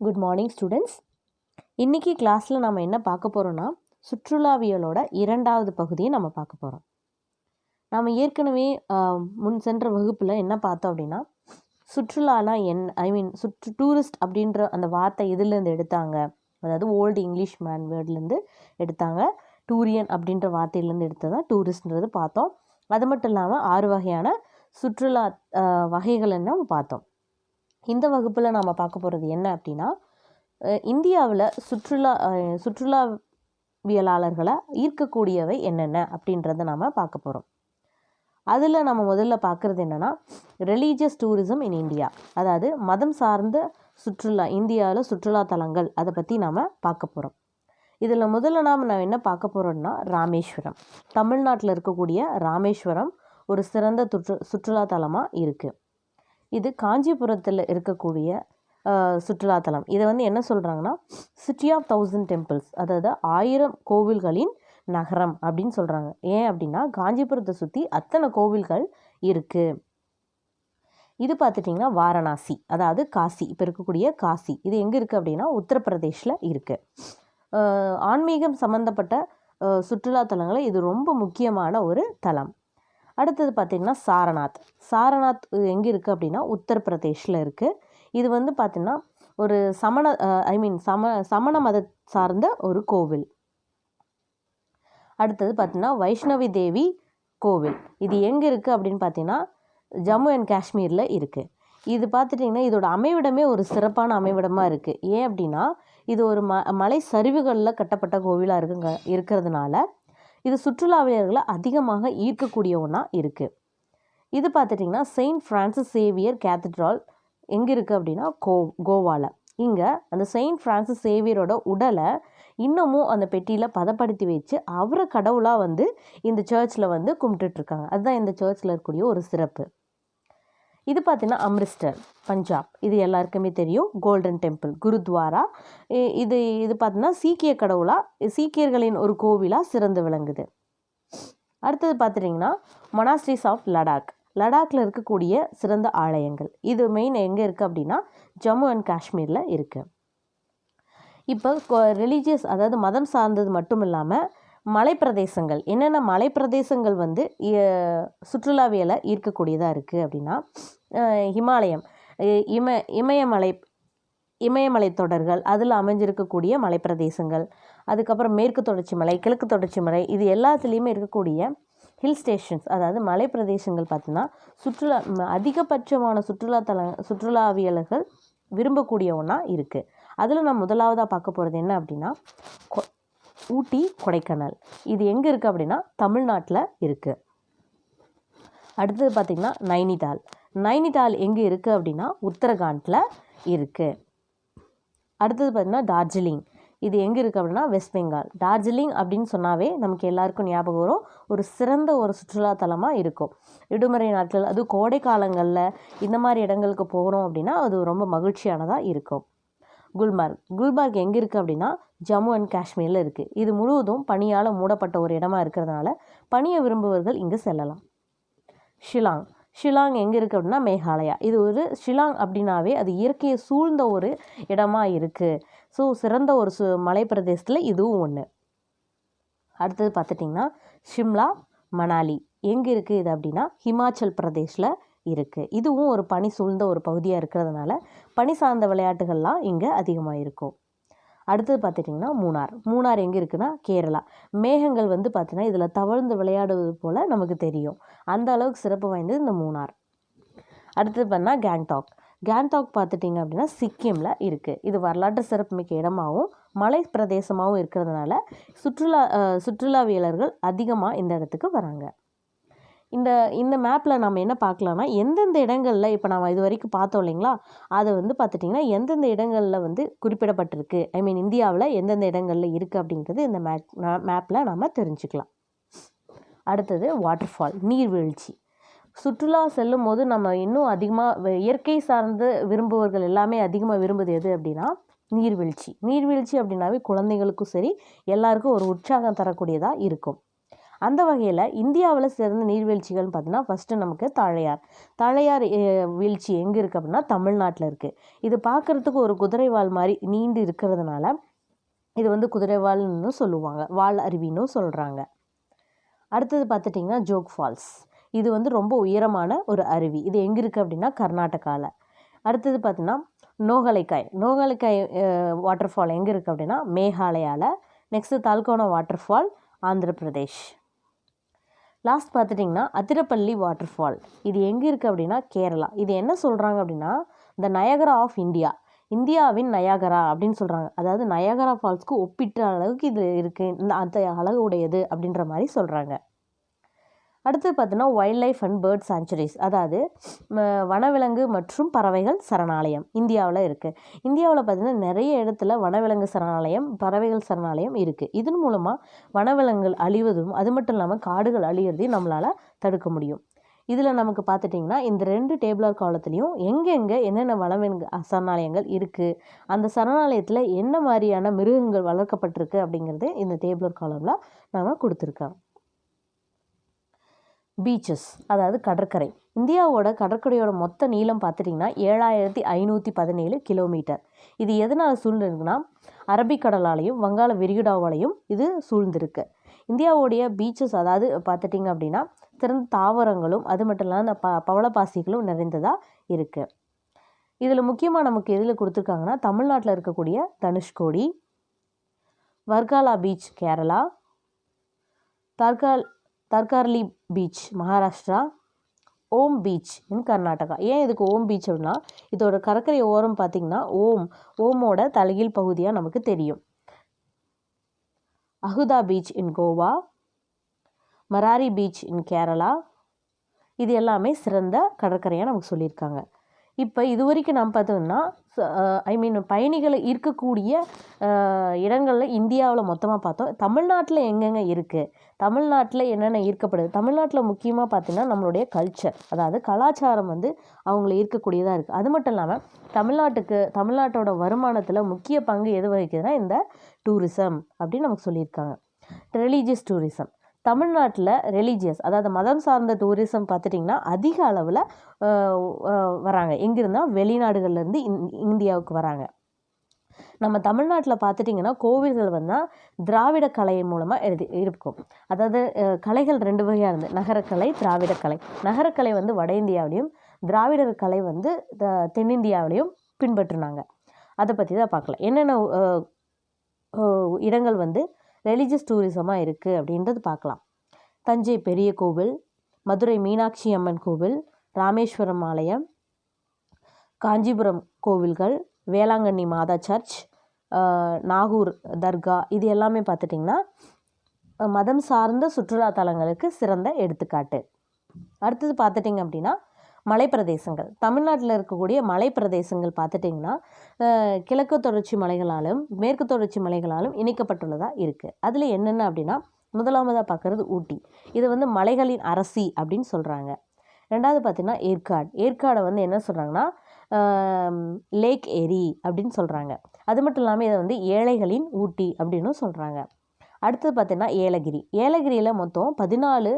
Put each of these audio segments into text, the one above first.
Good morning students. இன்றைக்கி கிளாஸில் நம்ம என்ன பார்க்க போகிறோன்னா சுற்றுலாவியலோட 2வது பகுதியை நம்ம பார்க்க போகிறோம். நம்ம ஏற்கனவே முன் சென்ற வகுப்பில் என்ன பார்த்தோம் அப்படின்னா சுற்றுலானா டூரிஸ்ட் அப்படின்ற அந்த வார்த்தை எதுலேருந்து எடுத்தாங்க, அதாவது ஓல்டு இங்கிலீஷ் வேர்ட்லேருந்து எடுத்தாங்க. டூரியன் அப்படின்ற வார்த்தையிலேருந்து எடுத்ததான் டூரிஸ்ட்ன்றது பார்த்தோம். அது மட்டும் இல்லாமல் 6 வகையான சுற்றுலா வகைகள்னு நம்ம பார்த்தோம். இந்த வகுப்பில் நாம் பார்க்க போகிறது என்ன அப்படின்னா இந்தியாவில் சுற்றுலாவியலாளர்களை ஈர்க்கக்கூடியவை என்னென்ன அப்படின்றத நாம் பார்க்க போகிறோம். அதில் நம்ம முதல்ல பார்க்குறது என்னென்னா ரிலீஜியஸ் டூரிசம் இன் இந்தியா, அதாவது மதம் சார்ந்த சுற்றுலா இந்தியாவில் சுற்றுலா தலங்கள், அதை பற்றி நாம் பார்க்க போகிறோம். இதில் முதல்ல நாம் என்ன பார்க்க போகிறோம்னா ராமேஸ்வரம். தமிழ்நாட்டில் இருக்கக்கூடிய ராமேஸ்வரம் ஒரு சிறந்த சுற்றுலா தலமாக இருக்குது. இது காஞ்சிபுரத்தில் இருக்கக்கூடிய சுற்றுலாத்தலம். இதை என்ன சொல்கிறாங்கன்னா சிட்டி ஆஃப் 1000 டெம்பிள்ஸ், அதாவது 1000 கோவில்களின் நகரம் அப்படின்னு சொல்கிறாங்க. ஏன் அப்படின்னா காஞ்சிபுரத்தை சுற்றி அத்தனை கோவில்கள் இருக்குது. இது பார்த்துட்டிங்கன்னா வாரணாசி, அதாவது காசி, இப்போ இருக்கக்கூடிய காசி, இது எங்கே இருக்குது அப்படின்னா உத்தரப்பிரதேஷில் இருக்குது. ஆன்மீகம் சம்மந்தப்பட்ட சுற்றுலாத்தலங்களை இது ரொம்ப முக்கியமான ஒரு தலம். அடுத்தது பார்த்திங்கன்னா சாரநாத் எங்கே இருக்குது அப்படின்னா உத்தரப்பிரதேஷில் இருக்குது. இது பார்த்திங்கன்னா ஒரு சமண மத சார்ந்த ஒரு கோவில். அடுத்தது பார்த்திங்கன்னா வைஷ்ணவி தேவி கோவில். இது எங்கே இருக்குது அப்படின்னு பார்த்திங்கன்னா ஜம்மு அண்ட் காஷ்மீரில் இருக்குது. இது பார்த்துட்டிங்கன்னா இதோட அமைவிடமே ஒரு சிறப்பான அமைவிடமாக இருக்குது. ஏன் அப்படின்னா இது ஒரு மலை சரிவுகளில் கட்டப்பட்ட கோவிலாக இருக்கிறதுனால இது சுற்றுலாவியர்களை அதிகமாக ஈர்க்கக்கூடிய ஒன்றா இருக்குது. இது பார்த்துட்டிங்கன்னா செயின்ட் ஃப்ரான்சிஸ் சேவியர் கேத்தட்ரால் எங்கே இருக்குது அப்படின்னா கோவாவில். இங்கே அந்த செயின்ட் ஃப்ரான்சிஸ் சேவியரோட உடலை இன்னமும் அந்த பெட்டியில் பதப்படுத்தி வச்சு அவரை கடவுளாக இந்த சர்ச்சில் கும்பிட்டுட்ருக்காங்க. அதுதான் இந்த சர்ச்சில் இருக்கக்கூடிய ஒரு சிறப்பு. இது பார்த்திங்கன்னா அம்ரிஸ்டர் பஞ்சாப், இது எல்லாருக்குமே தெரியும். கோல்டன் டெம்பிள், குருத்வாரா, இது பார்த்திங்கன்னா சீக்கிய கடவுளாக, சீக்கியர்களின் ஒரு கோவிலாக சிறந்து விளங்குது. அடுத்தது பார்த்துட்டிங்கன்னா மொனாஸ்ட்ரிஸ் ஆஃப் லடாக்கில் இருக்கக்கூடிய சிறந்த ஆலயங்கள். இது மெயின் எங்கே இருக்குது அப்படின்னா ஜம்மு அண்ட் காஷ்மீரில் இருக்குது. இப்போ ரிலீஜியஸ், அதாவது மதம் சார்ந்தது மட்டும் இல்லாமல் மலைப்பிரதேசங்கள், என்னென்ன மலைப்பிரதேசங்கள் சுற்றுலாவியலை ஈர்க்கக்கூடியதாக இருக்குது அப்படின்னா ஹிமாலயம், இமயமலை தொடர்கள், அதில் அமைஞ்சிருக்கக்கூடிய மலைப்பிரதேசங்கள், அதுக்கப்புறம் மேற்கு தொடர்ச்சி மலை, கிழக்கு தொடர்ச்சி மலை, இது எல்லாத்துலேயுமே இருக்கக்கூடிய ஹில் ஸ்டேஷன்ஸ், அதாவது மலைப்பிரதேசங்கள் பார்த்திங்கன்னா அதிகபட்சமான சுற்றுலாவியலர்கள் விரும்பக்கூடிய ஒன்றா இருக்குது. அதில் நான் முதலாவதாக பார்க்க போகிறது என்ன அப்படின்னா ஊட்டி, கொடைக்கானல். இது எங்கே இருக்குது அப்படின்னா தமிழ்நாட்டில் இருக்குது. அடுத்தது பார்த்திங்கன்னா நைனிடால் எங்கே இருக்குது அப்படின்னா உத்தரகாண்டில் இருக்குது. அடுத்தது பார்த்திங்கன்னா டார்ஜிலிங், இது எங்கே இருக்குது அப்படின்னா வெஸ்ட் பெங்கால். டார்ஜிலிங் அப்படின்னு சொன்னாவே நமக்கு எல்லாருக்கும் ஞாபகம் வரும், ஒரு சிறந்த ஒரு சுற்றுலாத்தலமாக இருக்கும். விடுமுறை நாட்கள், அதுவும் கோடை காலங்களில் இந்த மாதிரி இடங்களுக்கு போகணும் அப்படின்னா அது ரொம்ப மகிழ்ச்சியானதாக இருக்கும். குல்மார்க் எங்கே இருக்குது அப்படின்னா ஜம்மு அண்ட் காஷ்மீரில் இருக்குது. இது முழுவதும் பனியால் மூடப்பட்ட ஒரு இடமா இருக்கிறதுனால பனியை விரும்புவர்கள் இங்கு செல்லலாம். ஷிலாங் எங்கே இருக்குது அப்படின்னா மேகாலயா. இது ஒரு ஷிலாங் அப்படின்னாவே அது இயற்கையை சூழ்ந்த ஒரு இடமா இருக்குது. ஸோ சிறந்த ஒரு மலைப்பிரதேசத்தில் இதுவும் ஒன்று. அடுத்தது பார்த்துட்டிங்கன்னா ஷிம்லா, மணாலி எங்கே இருக்குது இது அப்படின்னா ஹிமாச்சல் பிரதேஷில் இருக்குது. இதுவும் ஒரு பனி சூழ்ந்த ஒரு பகுதியாக இருக்கிறதுனால பனி சார்ந்த விளையாட்டுகள்லாம் இங்கே அதிகமாக இருக்கும். அடுத்தது பார்த்துட்டிங்கன்னா மூணார் எங்கே இருக்குன்னா கேரளா. மேகங்கள் பார்த்திங்கன்னா இதில் தவழ்ந்து விளையாடுவது போல் நமக்கு தெரியும். அந்த அளவுக்கு சிறப்பு வாய்ந்தது இந்த மூணார். அடுத்தது பண்ணால் கேங்டாக் பார்த்துட்டிங்க அப்படின்னா சிக்கிமில் இருக்குது. இது வரலாற்று சிறப்புமிக்க இடமாகவும் மலை பிரதேசமாகவும் இருக்கிறதுனால சுற்றுலாவியலர்கள் அதிகமாக இந்த இடத்துக்கு வராங்க. இந்த மேப்பில் நம்ம என்ன பார்க்கலாம்னா எந்தெந்த இடங்களில் இப்போ நம்ம இது வரைக்கும் பார்த்தோம் இல்லைங்களா, அதை பார்த்துட்டிங்கன்னா எந்தெந்த இடங்களில் குறிப்பிடப்பட்டிருக்கு, இந்தியாவில் எந்தெந்த இடங்களில் இருக்குது அப்படின்றது இந்த மேப்பில் நம்ம தெரிஞ்சுக்கலாம். அடுத்தது வாட்டர்ஃபால், நீர்வீழ்ச்சி. சுற்றுலா செல்லும் போது நம்ம இன்னும் அதிகமாக இயற்கை சார்ந்து விரும்புவர்கள் எல்லாமே அதிகமாக விரும்புவது எது அப்படின்னா நீர்வீழ்ச்சி அப்படின்னாவே குழந்தைங்களுக்கும் சரி எல்லாருக்கும் ஒரு உற்சாகம் தரக்கூடியதாக இருக்கும். அந்த வகையில் இந்தியாவில் சிறந்த நீர்வீழ்ச்சிகள்னு பார்த்தீங்கன்னா ஃபஸ்ட்டு நமக்கு தாழையார் வீழ்ச்சி எங்கே இருக்குது அப்படின்னா தமிழ்நாட்டில் இருக்குது. இது பார்க்குறதுக்கு ஒரு குதிரைவால் மாதிரி நீண்டு இருக்கிறதுனால இது வந்து குதிரைவால்னு சொல்லுவாங்க, வால் அருவின்னு சொல்கிறாங்க. அடுத்தது பார்த்துட்டிங்கன்னா ஜோக் ஃபால்ஸ். இது வந்து ரொம்ப உயரமான ஒரு அருவி. இது எங்கே இருக்குது அப்படின்னா கர்நாடகாவில். அடுத்தது பார்த்திங்கன்னா நோகலைக்காய் வாட்டர் ஃபால் எங்கே இருக்குது அப்படின்னா மேகாலயாவில். Next Talakona waterfall Andhra Pradesh. Last பார்த்துட்டிங்கன்னா அதிரப்பள்ளி வாட்டர் ஃபால். இது எங்கே இருக்குது அப்படின்னா கேரளா. இது என்ன சொல்கிறாங்க அப்படின்னா த நயகரா ஆஃப் இந்தியாவின் நயாகரா அப்படின்னு சொல்கிறாங்க. அதாவது நயாகரா ஃபால்ஸ்க்கு ஒப்பிட்ட அளவுக்கு இது இருக்குது, இந்த அந்த அழகு உடையது அப்படின்ற மாதிரி சொல்கிறாங்க. அடுத்து பார்த்தீங்கன்னா wildlife and bird sanctuaries, அதாவது வனவிலங்கு மற்றும் பறவைகள் சரணாலயம் இந்தியாவில் இருக்குது. இந்தியாவில் பார்த்திங்கன்னா நிறைய இடத்துல வனவிலங்கு சரணாலயம், பறவைகள் சரணாலயம் இருக்குது. இதன் மூலமாக வனவிலங்குகள் அழிவதும் அது மட்டும் இல்லாமல் காடுகள் அழிகிறதையும் நம்மளால் தடுக்க முடியும். இதில் நமக்கு பார்த்துட்டிங்கன்னா இந்த 2 டேபிளார் காலத்துலேயும் எங்கெங்கே என்னென்ன வனவிலங்கு சரணாலயங்கள் இருக்குது, அந்த சரணாலயத்தில் என்ன மாதிரியான மிருகங்கள் வளர்க்கப்பட்டிருக்கு அப்படிங்கிறது இந்த டேபிளார் காலமில் நாம் கொடுத்துருக்கோம். பீச்சஸ், அதாவது கடற்கரை. இந்தியாவோட கடற்கரையோட மொத்த நீளம் பார்த்துட்டிங்கன்னா 7517 கிலோமீட்டர். இது எதனால் சூழ்ந்துருக்குன்னா அரபிக்கடலாலையும் வங்காள விரிகுடாவாலையும் இது சூழ்ந்திருக்கு. இந்தியாவுடைய பீச்சஸ் அதாவது பார்த்துட்டிங்க அப்படின்னா சிறந்த தாவரங்களும் அது மட்டும் இல்லாமல் அந்த பவளப்பாசிகளும் நிறைந்ததாக இருக்குது. இதில் முக்கியமாக நமக்கு எதில் கொடுத்துருக்காங்கன்னா தமிழ்நாட்டில் இருக்கக்கூடிய Dhanushkodi, Varkala beach Kerala, Tarkarli beach Maharashtra, Om beach in Karnataka. ஏன் இதுக்கு ஓம் பீச் அப்படின்னா இதோட கடற்கரை ஓரம் பார்த்திங்கன்னா ஓமோட தலைகீழ் பகுதியாக நமக்கு தெரியும். Aguada beach in Goa, Marari beach in Kerala. இது எல்லாமே சிறந்த கடற்கரையாக நமக்கு சொல்லியிருக்காங்க. இப்போ இது வரைக்கும் நம்ம பார்த்தோம்னா பயணிகளை இருக்கக்கூடிய இடங்களில் இந்தியாவில் மொத்தமாக பார்த்தோம். தமிழ்நாட்டில் எங்கெங்கே இருக்குது, தமிழ்நாட்டில் என்னென்ன ஈர்க்கப்படுது, தமிழ்நாட்டில் முக்கியமாக பார்த்திங்கன்னா நம்மளுடைய கல்ச்சர், அதாவது கலாச்சாரம் வந்து அவங்கள ஈர்க்கக்கூடியதாக இருக்குது. அது மட்டும் இல்லாமல் தமிழ்நாட்டோட வருமானத்தில் முக்கிய பங்கு எது வகிக்குதுன்னா இந்த டூரிசம் அப்படின்னு நமக்கு சொல்லியிருக்காங்க. ரிலீஜியஸ் டூரிசம், தமிழ்நாட்டில் ரிலீஜியஸ் அதாவது மதம் சார்ந்த டூரிசம் பார்த்துட்டிங்கன்னா அதிக அளவில் வராங்க. எங்கிருந்தால் வெளிநாடுகள்லேருந்து இந்தியாவுக்கு வராங்க. நம்ம தமிழ்நாட்டில் பார்த்துட்டிங்கன்னா கோவில்கள் வந்தால் திராவிட கலையின் மூலமாக இருக்கும். அதாவது கலைகள் 2 வகையாக இருந்து நகரக்கலை, திராவிடக்கலை. நகரக்கலை வந்து வட இந்தியாவிலையும், திராவிடர் கலை வந்து தென்னிந்தியாவிலையும் பின்பற்றினாங்க. அதை பற்றி தான் பார்க்கலாம். என்னென்ன இடங்கள் வந்து ரிலீஜியஸ் டூரிசமாக இருக்குது அப்படின்றது பார்க்கலாம். தஞ்சை பெரிய கோவில், மதுரை மீனாட்சி அம்மன் கோவில், ராமேஸ்வரம் ஆலயம், காஞ்சிபுரம் கோவில்கள், வேளாங்கண்ணி மாதா சர்ச், நாகூர் தர்கா, இது எல்லாமே பார்த்துட்டிங்கன்னா மதம் சார்ந்த சுற்றுலா தலங்களுக்கு சிறந்த எடுத்துக்காட்டு. அடுத்தது பார்த்துட்டிங்க அப்படின்னா மலைப்பிரதேசங்கள். தமிழ்நாட்டில் இருக்கக்கூடிய மலைப்பிரதேசங்கள் பார்த்துட்டிங்கன்னா கிழக்கு தொடர்ச்சி மலைகளாலும் மேற்கு தொடர்ச்சி மலைகளாலும் இணைக்கப்பட்டுள்ளதாக இருக்குது. அதில் என்னென்ன அப்படின்னா முதலாவதாக பார்க்குறது ஊட்டி. இது வந்து மலைகளின் அரசி அப்படின்னு சொல்கிறாங்க. ரெண்டாவது பார்த்திங்கன்னா ஏற்காடை வந்து என்ன சொல்கிறாங்கன்னா லேக் ஏரி அப்படின்னு சொல்கிறாங்க. அது மட்டும் இல்லாமல் இதை வந்து ஏழைகளின் ஊட்டி அப்படின்னு சொல்கிறாங்க. அடுத்தது பார்த்திங்கன்னா ஏலகிரியில் மொத்தம் 14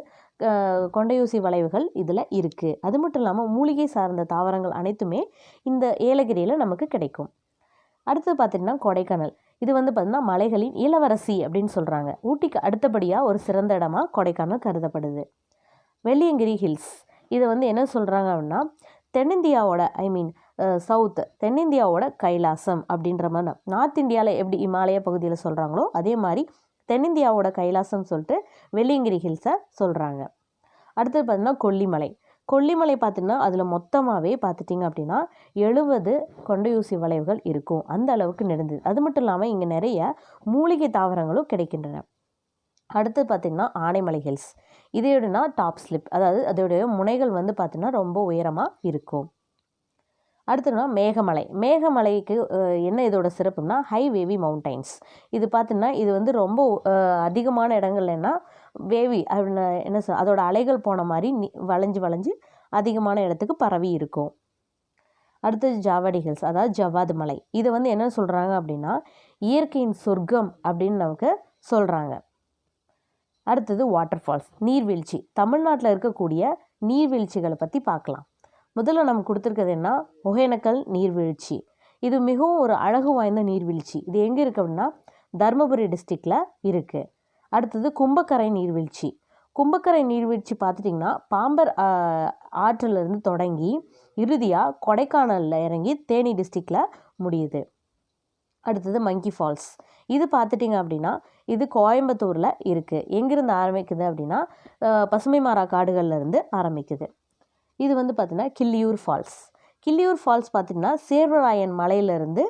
கொண்டையூசி வளைவுகள் இதில் இருக்குது. அது மட்டும் இல்லாமல் மூலிகை சார்ந்த தாவரங்கள் அனைத்துமே இந்த ஏலகிரியில் நமக்கு கிடைக்கும். அடுத்தது பார்த்திங்கன்னா கொடைக்கானல். இது வந்து பார்த்திங்கன்னா மலைகளின் இளவரசி அப்படின்னு சொல்கிறாங்க. ஊட்டிக்கு அடுத்தபடியாக ஒரு சிறந்த இடமா கொடைக்கானல் கருதப்படுது. வெள்ளியங்கிரி ஹில்ஸ், இதை வந்து என்ன சொல்கிறாங்க அப்படின்னா தென்னிந்தியாவோட சவுத் தென்னிந்தியாவோட கைலாசம் அப்படின்ற மாதிரி. நார்த் இந்தியாவில் எப்படி இமாலய பகுதியில் சொல்கிறாங்களோ அதே மாதிரி தென்னிந்தியாவோட கைலாசம் சொல்லிட்டு வெள்ளியங்கிரி ஹில்ஸை சொல்கிறாங்க. அடுத்தது பார்த்திங்கன்னா கொல்லிமலை பார்த்திங்கன்னா அதில் மொத்தமாகவே பார்த்துட்டிங்க அப்படின்னா 70 கொண்டையூசி வளைவுகள் இருக்கும். அந்த அளவுக்கு நெடுந்தது. அது மட்டும் இல்லாமல் இங்கே நிறைய மூலிகை தாவரங்களும் கிடைக்கின்றன. அடுத்து பார்த்திங்கன்னா ஆனைமலை ஹில்ஸ். இதோடனா டாப் ஸ்லிப், அதாவது அதோடைய முனைகள் வந்து பார்த்திங்கன்னா ரொம்ப உயரமாக இருக்கும். அடுத்ததுனா மேகமலைக்கு என்ன இதோட சிறப்புனா ஹை வேவி மவுண்டைன்ஸ். இது பார்த்திங்கன்னா இது வந்து ரொம்ப அதிகமான இடங்கள்னா வேவி அப்படின்னு என்ன அதோட அலைகள் போன மாதிரி வளைஞ்சு அதிகமான இடத்துக்கு பரவி இருக்கும். அடுத்தது ஜாவடி ஹில்ஸ், அதாவது ஜவ்வாது மலை. இது வந்து என்ன சொல்கிறாங்க அப்படின்னா இயற்கையின் சொர்க்கம் அப்படின்னு நமக்கு சொல்கிறாங்க. அடுத்தது வாட்டர் ஃபால்ஸ், நீர்வீழ்ச்சி. தமிழ்நாட்டில் இருக்கக்கூடிய நீர்வீழ்ச்சிகளை பற்றி பார்க்கலாம். முதல்ல நம்ம கொடுத்துருக்கிறது என்ன, ஒகேனக்கல் நீர்வீழ்ச்சி. இது மிகவும் ஒரு அழகு வாய்ந்த நீர்வீழ்ச்சி. இது எங்கே இருக்குது அப்படின்னா தருமபுரி டிஸ்ட்ரிக்டில் இருக்குது. அடுத்தது கும்பக்கரை நீர்வீழ்ச்சி. கும்பக்கரை நீர்வீழ்ச்சி பார்த்துட்டிங்கன்னா பாம்பர் ஆற்றிலிருந்து தொடங்கி இறுதியாக கொடைக்கானலில் இறங்கி தேனி டிஸ்ட்ரிக்டில் முடியுது. அடுத்தது மங்கி ஃபால்ஸ். இது பார்த்துட்டிங்க அப்படின்னா இது கோயம்புத்தூரில் இருக்குது. எங்கேருந்து ஆரம்பிக்குது அப்படின்னா பசுமை மாறா காடுகள்லேருந்து ஆரம்பிக்குது. இது வந்து பார்த்திங்கன்னா கிள்ளியூர் ஃபால்ஸ். கிள்ளியூர் ஃபால்ஸ் பார்த்திங்கன்னா சேர்வராயன் மலையிலேருந்து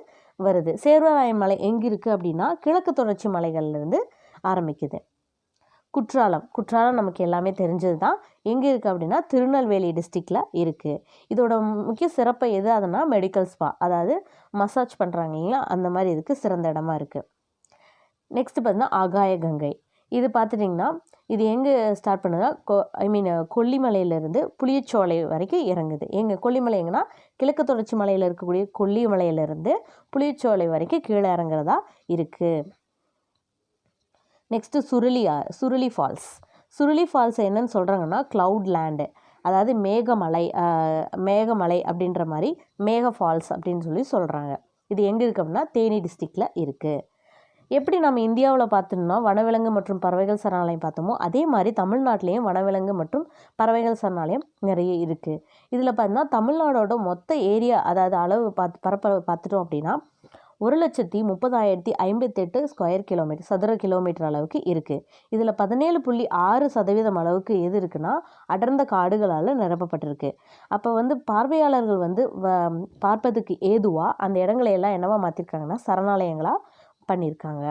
வருது. சேர்வராயன் மலை எங்கே இருக்குது அப்படின்னா கிழக்கு தொடர்ச்சி மலைகள்லேருந்து ஆரம்பிக்குது. குற்றாலம் நமக்கு எல்லாமே தெரிஞ்சது தான். எங்கே இருக்குது அப்படின்னா திருநெல்வேலி டிஸ்ட்ரிக்டில் இருக்குது. இதோட முக்கிய சிறப்பு எது அதுனா மெடிக்கல் ஸ்பா, அதாவது மசாஜ் பண்ணுறாங்க இல்லைங்களா, அந்த மாதிரி இதுக்கு சிறந்த இடமா இருக்குது. நெக்ஸ்ட்டு பார்த்தீங்கன்னா ஆகாய கங்கை. இது பார்த்துட்டிங்கன்னா இது எங்கே ஸ்டார்ட் பண்ணுதுன்னா கொல்லிமலையிலேருந்து புளியச்சோலை வரைக்கும் இறங்குது. கொல்லிமலை எங்கன்னா கிழக்கு தொடர்ச்சி மலையில் இருக்கக்கூடிய கொல்லிமலையிலேருந்து புளியச்சோலை வரைக்கும் கீழே இறங்குறதா இருக்குது. Next Suruli falls. Suruli falls என்னன்னு சொல்கிறாங்கன்னா க்ளவுட் லேண்டு, அதாவது மேகமலை அப்படின்ற மாதிரி மேக ஃபால்ஸ் அப்படின்னு சொல்கிறாங்க. இது எங்கே இருக்குது அப்படின்னா தேனி டிஸ்ட்ரிக்டில் இருக்குது. எப்படி நம்ம இந்தியாவில் பார்த்தோம்னா வனவிலங்கு மற்றும் பறவைகள் சரணாலயம் பார்த்தோமோ அதே மாதிரி தமிழ்நாட்டிலையும் வனவிலங்கு மற்றும் பறவைகள் சரணாலயம் நிறைய இருக்குது. இதில் பார்த்தீங்கன்னா தமிழ்நாடோட மொத்த ஏரியா, அதாவது அளவு பரப்பளவு பார்த்துட்டோம் அப்படின்னா 1,30,058 ஸ்கொயர் கிலோமீட்டர், சதுர கிலோமீட்டர் அளவுக்கு இருக்குது. இதில் 17.6% அளவுக்கு எது இருக்குன்னா அடர்ந்த காடுகளால் நிரப்பப்பட்டிருக்கு. அப்போ பார்வையாளர்கள் பார்ப்பதுக்கு ஏதுவாக அந்த இடங்களை எல்லாம் என்னவா மாற்றிருக்காங்கன்னா சரணாலயங்களாக பண்ணியிருக்காங்க.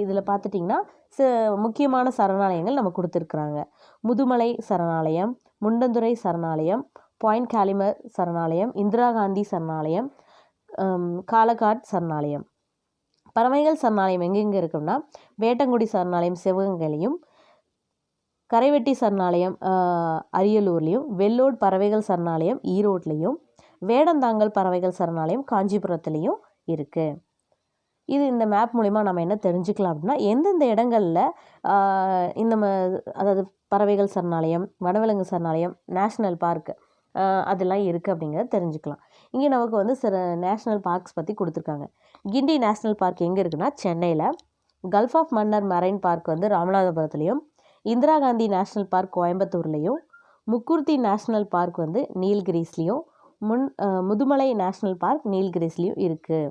இதில் பார்த்துட்டிங்கன்னா முக்கியமான சரணாலயங்கள் நம்ம கொடுத்துருக்குறாங்க. முதுமலை சரணாலயம், முண்டந்துறை சரணாலயம், பாயிண்ட் காலிமர் சரணாலயம், இந்திரா காந்தி சரணாலயம், காலகாட் சரணாலயம். பறவைகள் சரணாலயம் எங்கெங்கே இருக்குன்னா வேட்டங்குடி சரணாலயம் சிவகங்கையிலையும், கரைவெட்டி சரணாலயம் அரியலூர்லேயும், வெள்ளோடு பறவைகள் சரணாலயம் ஈரோட்லேயும், வேடந்தாங்கல் பறவைகள் சரணாலயம் காஞ்சிபுரத்துலேயும் இருக்குது. இந்த மேப் மூலிமா நம்ம என்ன தெரிஞ்சுக்கலாம் அப்படின்னா எந்தெந்த இடங்களில் அதாவது பறவைகள் சரணாலயம், வனவிலங்கு சரணாலயம், நேஷ்னல் பார்க் அதெல்லாம் இருக்குது அப்படிங்கிறத தெரிஞ்சுக்கலாம். இங்கே நமக்கு சில நேஷ்னல் பார்க்ஸ் பற்றி கொடுத்துருக்காங்க. கிண்டி நேஷ்னல் பார்க் எங்கே இருக்குன்னா சென்னையில், gulf of Mannar marine park ராமநாதபுரத்துலேயும், இந்திரா காந்தி நேஷ்னல் பார்க் கோயம்புத்தூர்லேயும், முக்குர்த்தி நேஷ்னல் பார்க் நீல்கிரிஸ்லேயும், முதுமலை நேஷ்னல் பார்க் நீல்கிரிஸ்லேயும் இருக்குது.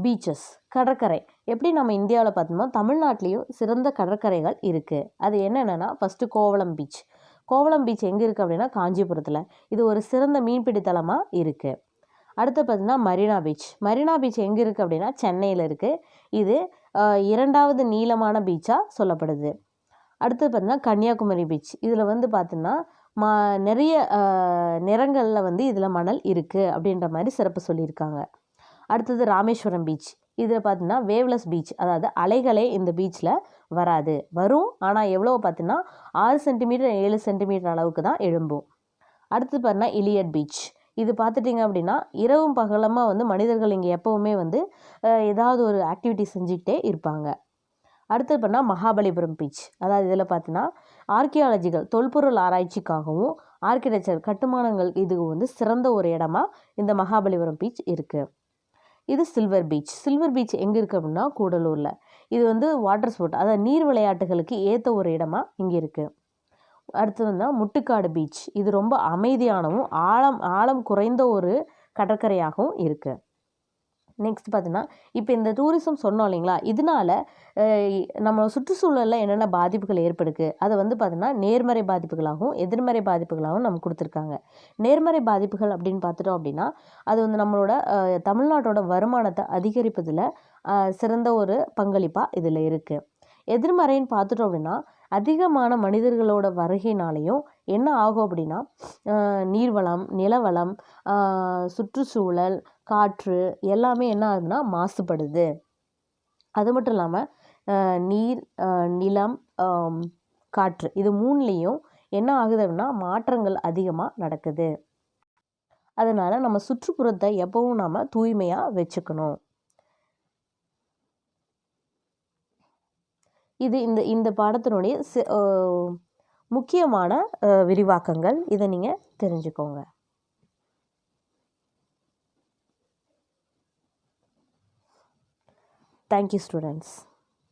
பீச்சஸ், கடற்கரை. எப்படி நம்ம இந்தியாவில் பார்த்தோமோ தமிழ்நாட்டிலையும் சிறந்த கடற்கரைகள் இருக்குது. அது என்னென்னா first Kovalam beach. Kovalam beach எங்கே இருக்குது அப்படின்னா காஞ்சிபுரத்தில். இது ஒரு சிறந்த மீன்பிடி தலமாக இருக்குது. அடுத்து பார்த்திங்கன்னா மெரினா பீச் எங்கே இருக்குது அப்படின்னா சென்னையில் இருக்குது. இது 2வது நீளமான பீச்சாக சொல்லப்படுது. அடுத்து பார்த்திங்கன்னா கன்னியாகுமரி பீச். இதில் பார்த்தோன்னா நிறைய நிறங்களில் இதில் மணல் இருக்குது அப்படின்ற மாதிரி சிறப்பு சொல்லியிருக்காங்க. அடுத்தது ராமேஸ்வரம் பீச். இதில் பார்த்தீங்கன்னா வேவ்லெஸ் பீச், அதாவது அலைகளே இந்த பீச்சில் வரும் ஆனால் எவ்வளோ பார்த்தீங்கன்னா 6 சென்டிமீட்டர் 7 சென்டிமீட்டர் அளவுக்கு தான் எழும்பும். அடுத்து பார்த்தீங்கன்னா இலியட் பீச். இது பார்த்துட்டிங்க அப்படின்னா இரவும் பகலமாக மனிதர்கள் இங்கே எப்போவுமே ஏதாவது ஒரு ஆக்டிவிட்டி செஞ்சுக்கிட்டே இருப்பாங்க. அடுத்தது பார்த்தீங்கன்னா மகாபலிபுரம் பீச். அதாவது இதில் பார்த்தீங்கன்னா ஆர்கியாலஜிக்கல் தொல்பொருள் ஆராய்ச்சிக்காகவும் ஆர்கிடெக்சர் கட்டுமானங்கள் இது சிறந்த ஒரு இடமா இந்த மகாபலிபுரம் பீச் இருக்குது. இது சில்வர் பீச் எங்கே இருக்குது அப்படின்னா கூடலூரில். இது வாட்டர் ஸ்போர்ட், அதாவது நீர் விளையாட்டுகளுக்கு ஏற்ற ஒரு இடமா இங்கே இருக்குது. அடுத்தது முட்டுக்காடு பீச். இது ரொம்ப அமைதியானவும் ஆழம் குறைந்த ஒரு கடற்கரையாகவும் இருக்குது. நெக்ஸ்ட் பார்த்தீங்கன்னா இப்போ இந்த டூரிசம் சொன்னோம் இல்லைங்களா, இதனால நம்ம சுற்றுச்சூழலில் என்னென்ன பாதிப்புகள் ஏற்படுது அதை பார்த்தீங்கன்னா நேர்மறை பாதிப்புகளாகவும் எதிர்மறை பாதிப்புகளாகவும் நம்ம கொடுத்துருக்காங்க. நேர்மறை பாதிப்புகள் அப்படின்னு பார்த்துட்டோம் அப்படின்னா அது நம்மளோட தமிழ்நாட்டோட வருமானத்தை அதிகரிப்பதில் சிறந்த ஒரு பங்களிப்பாக இதில் இருக்குது. எதிர்மறைன்னு பார்த்துட்டோம் அப்படின்னா அதிகமான மனிதர்களோட வருகையினாலையும் என்ன ஆகும் அப்படின்னா நீர்வளம், நிலவளம், சுற்றுச்சூழல், காற்று எல்லாமே என்ன ஆகுதுன்னா மாசுபடுது. அது மட்டும் இல்லாமல் நீர், நிலம், காற்று இது 3லேயும் என்ன ஆகுது அப்படின்னா மாற்றங்கள் அதிகமாக நடக்குது. அதனால் நம்ம சுற்றுப்புறத்தை எப்பவும் நாம் தூய்மையாக வச்சுக்கணும். இது இந்த பாடத்தினுடைய முக்கியமான விரிவாக்கங்கள். இதை நீங்கள் தெரிஞ்சுக்கோங்க. Thank you students.